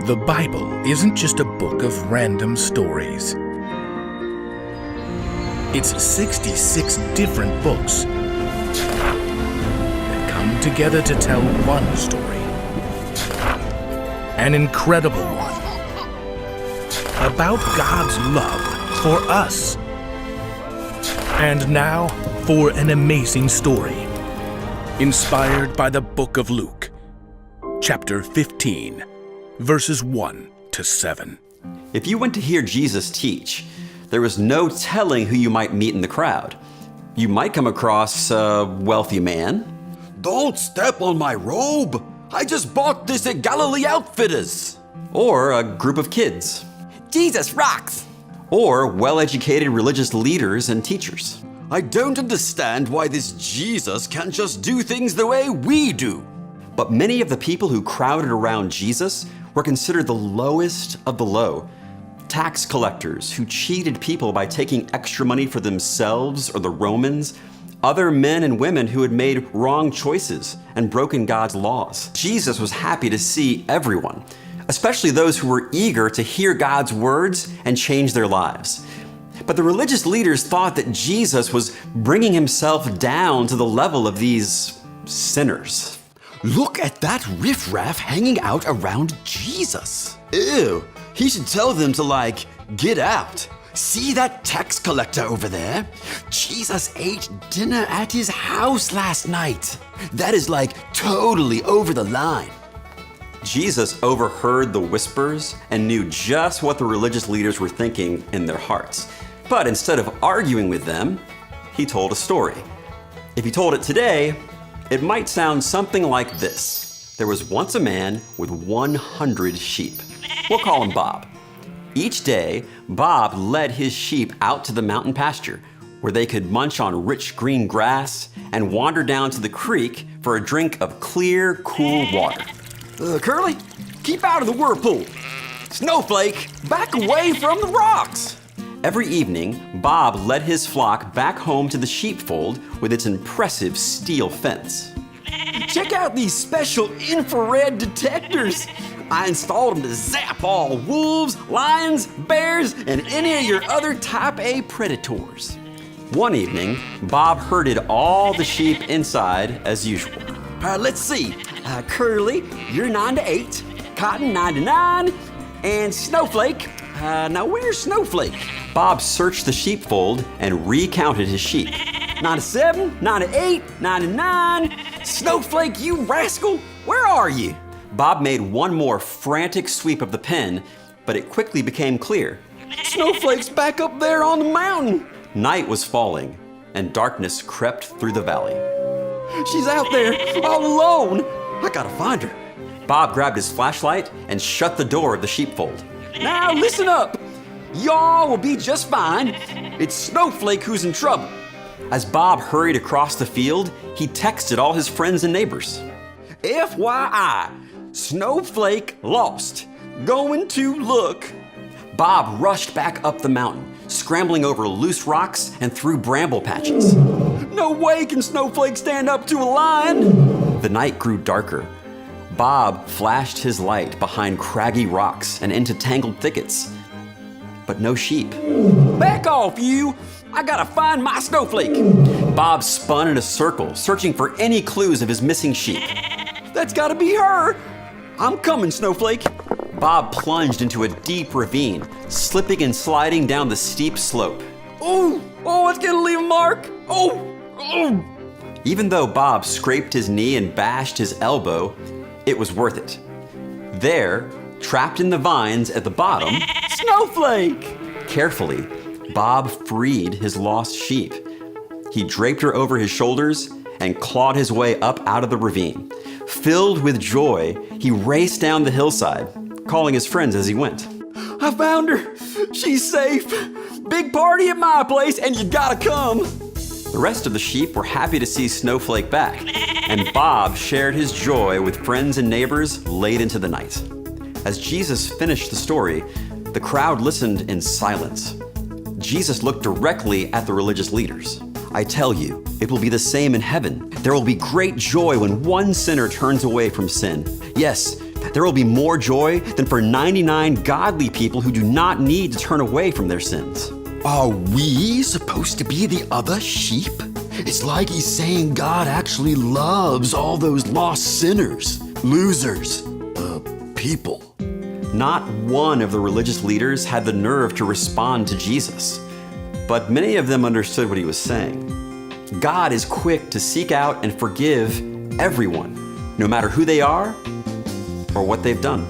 The Bible isn't just a book of random stories. It's 66 different books that come together to tell one story. An incredible one. About God's love for us. And now for an amazing story. Inspired by the book of Luke, chapter 15, verses 1 to 7. If you went to hear Jesus teach, there was no telling who you might meet in the crowd. You might come across a wealthy man. Don't step on my robe! I just bought this at Galilee Outfitters! Or a group of kids. Jesus rocks! Or well-educated religious leaders and teachers. I don't understand why this Jesus can't just do things the way we do. But many of the people who crowded around Jesus were considered the lowest of the low. Tax collectors who cheated people by taking extra money for themselves or the Romans, other men and women who had made wrong choices and broken God's laws. Jesus was happy to see everyone, especially those who were eager to hear God's words and change their lives. But the religious leaders thought that Jesus was bringing himself down to the level of these sinners. Look at that riffraff hanging out around Jesus. Ew, he should tell them to get out. See that tax collector over there? Jesus ate dinner at his house last night. That is totally over the line. Jesus overheard the whispers and knew just what the religious leaders were thinking in their hearts. But instead of arguing with them, he told a story. If he told it today, it might sound something like this. There was once a man with 100 sheep. We'll call him Bob. Each day, Bob led his sheep out to the mountain pasture, where they could munch on rich green grass and wander down to the creek for a drink of clear, cool water. Curly, keep out of the whirlpool. Snowflake, back away from the rocks. Every evening, Bob led his flock back home to the sheepfold with its impressive steel fence. Check out these special infrared detectors. I installed them to zap all wolves, lions, bears, and any of your other type A predators. One evening, Bob herded all the sheep inside as usual. Let's see. Curly, you're 9 to 8. Cotton, 9 to 9. And Snowflake. Now where's Snowflake? Bob searched the sheepfold and recounted his sheep. 9 to 7, 9 to 8, 9 to 9. Snowflake, you rascal, where are you? Bob made one more frantic sweep of the pen, but it quickly became clear. Snowflake's back up there on the mountain. Night was falling, and darkness crept through the valley. She's out there, all alone. I gotta find her. Bob grabbed his flashlight and shut the door of the sheepfold. Now listen up. Y'all will be just fine. It's Snowflake who's in trouble. As Bob hurried across the field, he texted all his friends and neighbors. FYI, Snowflake lost. Going to look. Bob rushed back up the mountain, scrambling over loose rocks and through bramble patches. No way can Snowflake stand up to a lion. The night grew darker. Bob flashed his light behind craggy rocks and into tangled thickets. But no sheep. Back off, you! I gotta find my Snowflake. Bob spun in a circle, searching for any clues of his missing sheep. That's gotta be her! I'm coming, Snowflake. Bob plunged into a deep ravine, slipping and sliding down the steep slope. Oh, it's gonna leave a mark. Oh. Even though Bob scraped his knee and bashed his elbow, it was worth it. There, trapped in the vines at the bottom, Snowflake! Carefully, Bob freed his lost sheep. He draped her over his shoulders and clawed his way up out of the ravine. Filled with joy, he raced down the hillside, calling his friends as he went. I found her. She's safe. Big party at my place, and you gotta come. The rest of the sheep were happy to see Snowflake back, and Bob shared his joy with friends and neighbors late into the night. As Jesus finished the story, the crowd listened in silence. Jesus looked directly at the religious leaders. I tell you, it will be the same in heaven. There will be great joy when one sinner turns away from sin. Yes, there will be more joy than for 99 godly people who do not need to turn away from their sins. Are we supposed to be the other sheep? It's like he's saying God actually loves all those lost sinners, losers, people. Not one of the religious leaders had the nerve to respond to Jesus, but many of them understood what he was saying. God is quick to seek out and forgive everyone, no matter who they are or what they've done.